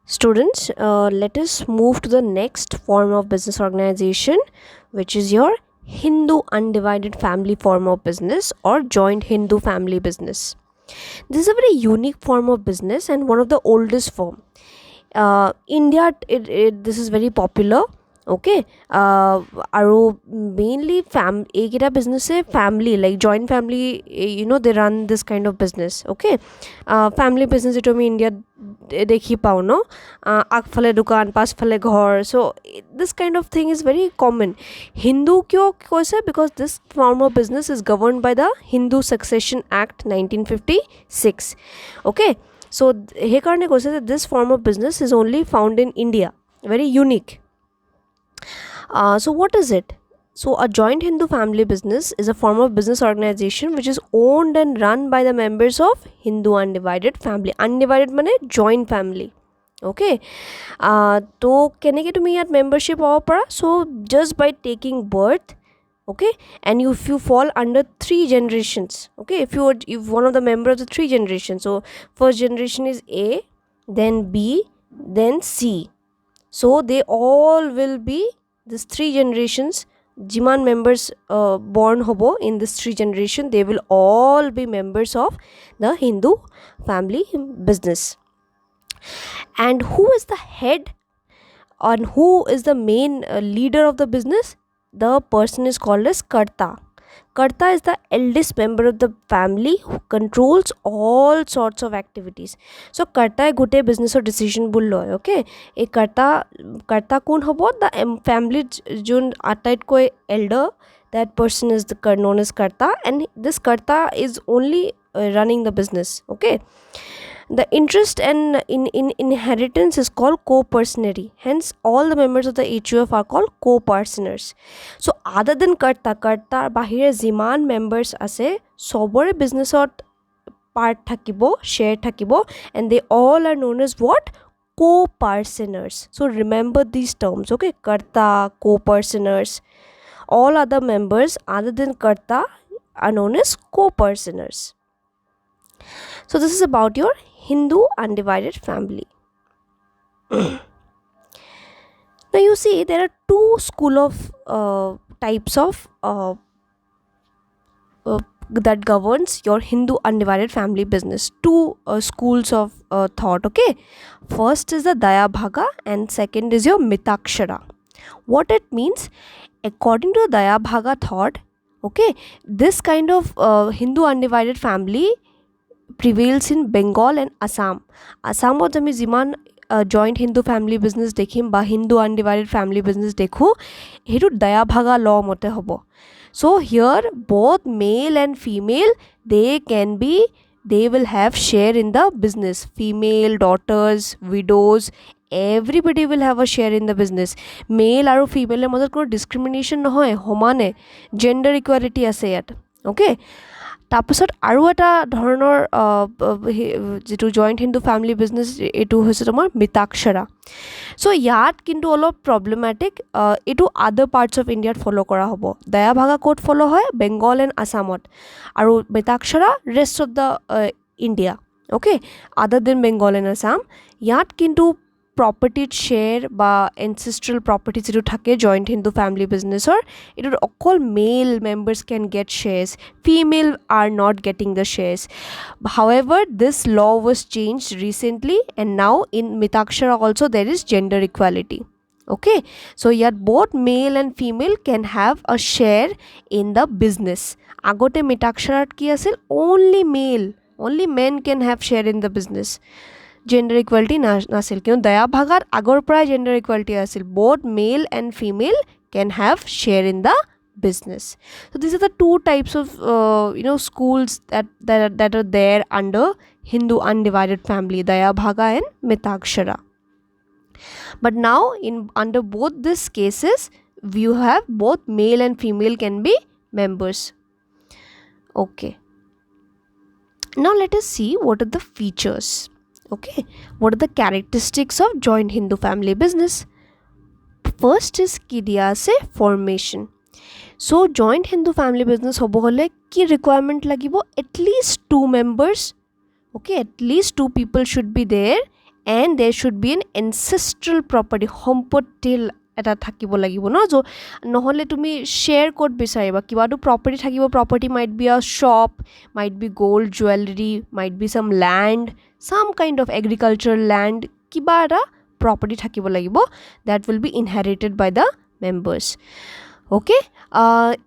Students, let us move to the next form of business organization, which is your Hindu undivided family form of business or joint Hindu family business. This is a very unique form of business and one of the oldest form. India, this is very popular. Okay, আৰু mainly এইকেইটা business family like joint family, they run this kind of business. Okay, family business এইটো আমি ইণ্ডিয়াত দেখি পাওঁ ন, আগফালে দোকান পাছফালে ঘৰ, so this kind of thing is very common. Hindu কিয় কৈছে? Because this form of business is governed by the Hindu Succession Act 1956. Okay, so সেইকাৰণে কৈছে that this form of business is only found in India, very unique. So what is it? So a joint Hindu family business is a form of business organization which is owned and run by the members of Hindu undivided family. Undivided mane joint family. Okay, to keneke tumi yat membership hobo para? So just by taking birth, okay, and if you fall under 3 generations, okay, if one of the member of the 3 generations, so first generation is A, then B, then C, so they all will be these 3 generations. Jiman members born hobo in this 3 generation, they will all be members of the Hindu family business. And who is the head and who is the main leader of the business? The person is called as Karta. Karta is the eldest member of the family who controls all sorts of activities. So Karta e gote business or decision bull loy. Okay, a Karta kun hobo? The family jun atait koi elder, that person is known as Karta, and this Karta is only running the business. Okay, the interest and in inheritance is called co-personary. Hence all the members of the HUF are called co-personers. So other than Karta bahire jiman members ase sobore business ot part thakibo, share thakibo, and they all are known as what? Co-personers. So remember these terms. Okay, Karta, co-personers. All other members other than Karta are known as co-personers. So this is about your Hindu undivided family. Now you see there are 2 school of types of that governs your Hindu undivided family business. 2 schools of thought. Okay, first is the Daya Bhaga and second is your Mitakshara. What it means? According to the Daya Bhaga thought, okay, this kind of Hindu undivided family prevails in Bengal and Assam. Assamot ami jiman joint Hindu family business dekhim ba Hindu undivided family business dekhu, hetu Daya Bhaga law mote hobo. So here both male and female, they will have share in the business. Female, daughters, widows, everybody will have a share in the business. Male aru female er majot kono discrimination nohoy, homane gender equality ase yat. Okay, তাৰপিছত আৰু এটা ধৰণৰ যেটো joint Hindu family business এটো হৈছে তোমাৰ মিতাক্ষৰা. So ইয়াত কিন্তু অলপ প্ৰবলেমেটিক, এটো আদাৰ পাৰ্টস অফ ইণ্ডিয়াত ফলো কৰা হ'ব. দয়া ভাগা কোড ফলো হয় বেংগল এণ্ড আসামত, আৰু Mitakshara rest of the India. Okay, other than Bengal and Assam. ইয়াত কিন্তু property share বা ancestral property যেটো থাকে joint Hindu family business or it all male members can get shares, female are not getting the shares. However, this law was changed recently and now in Mitakshara also there is gender equality. Okay, so yet both male and female can have a share in the business. Agote Mitakshara ki asil only men can have share in the business. Gender equality nasil kyun Daya Bhagar agor pray gender equality asil, both male and female can have share in the business. So these are the 2 types of schools that are there under Hindu undivided family, Daya Bhaga and Mitakshara. But now under both these cases you have both male and female can be members. Okay, now let us see what are the features. Okay, what are the characteristics of joint Hindu family business? First is kidia se formation. So joint Hindu family business hobo hole ki requirement lagibo? At least 2 members. Okay, at least 2 people should be there and there should be an ancestral property সম্পত্তি এটা থাকিব লাগিব ন jo নহলে তুমি share code বিচাৰিবা কিবাটো property থাকিব property might be a shop, might be gold jewelry, might be some land, some kind of agricultural land, কিবা এটা property থাকিব লাগিব that will be inherited by the members. Okay,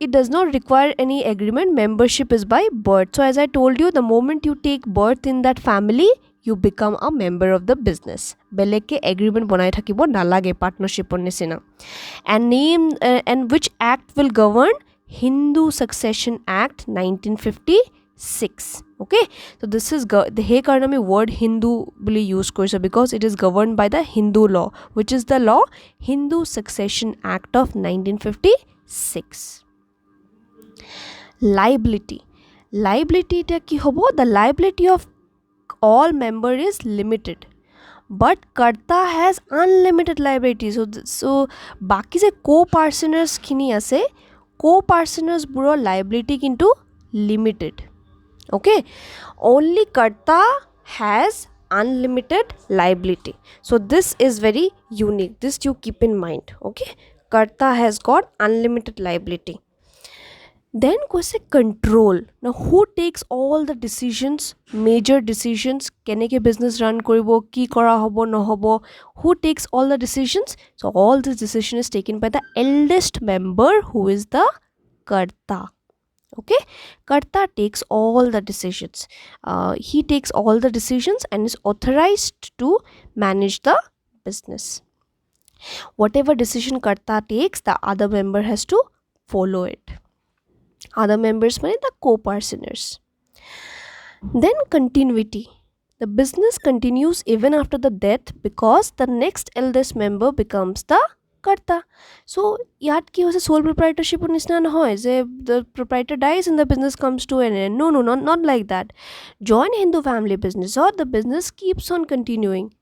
it does not require any agreement. Membership is by birth. So as I told you, the moment you take birth in that family, you become a member of the business. Beleke agreement bonai thakibo nalage partnership on nisina. And which act will govern? Hindu Succession Act 1956. Okay, so this is the he karna me word Hindu boli use korise because it is governed by the Hindu law, which is the law Hindu Succession Act of 1956. Liability ta ki hobo? The liability of all member is limited, but karta has unlimited liability. So baki je co-partners khini ase, co-partners buro liability kintu limited. Okay, only karta has unlimited liability. So this is very unique, this you keep in mind. Okay, karta has got unlimited liability. Then question control. Now who takes all the decisions, major decisions, keneke business run koribo, ki kora hobo no hobo, who takes all the decisions? So all this decision is taken by the eldest member, who is the karta. Okay, karta takes all the decisions. He takes all the decisions and is authorized to manage the business. Whatever decision karta takes, the other member has to follow it. Other members mean the co-partners. Then continuity. The business continues even after the death because the next eldest member becomes the karta. So yat ki hoise sole proprietorship nisna nohoy je the proprietor dies and the business comes to an end. No, not like that. Join Hindu family business or the business keeps on continuing,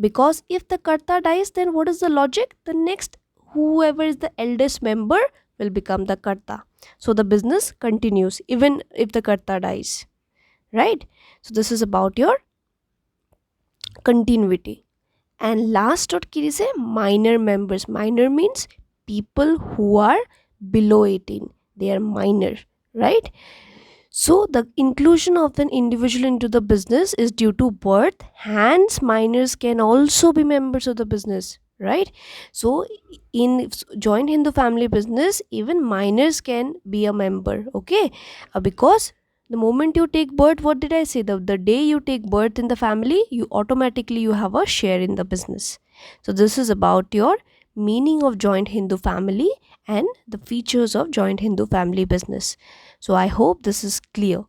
because if the karta dies, then what is the logic? The next whoever is the eldest member will become the karta. So the business continues even if the karta dies, right? So this is about your continuity. And last what kiri say? Minor members. Minor means people who are below 18. They are minor, right? So the inclusion of an individual into the business is due to birth. Hence minors can also be members of the business, right? So in joint Hindu family business, even minors can be a member. Okay, because the moment you take birth, what did I say? The day you take birth in the family, you automatically you have a share in the business. So this is about your meaning of joint Hindu family and the features of joint Hindu family business. So I hope this is clear.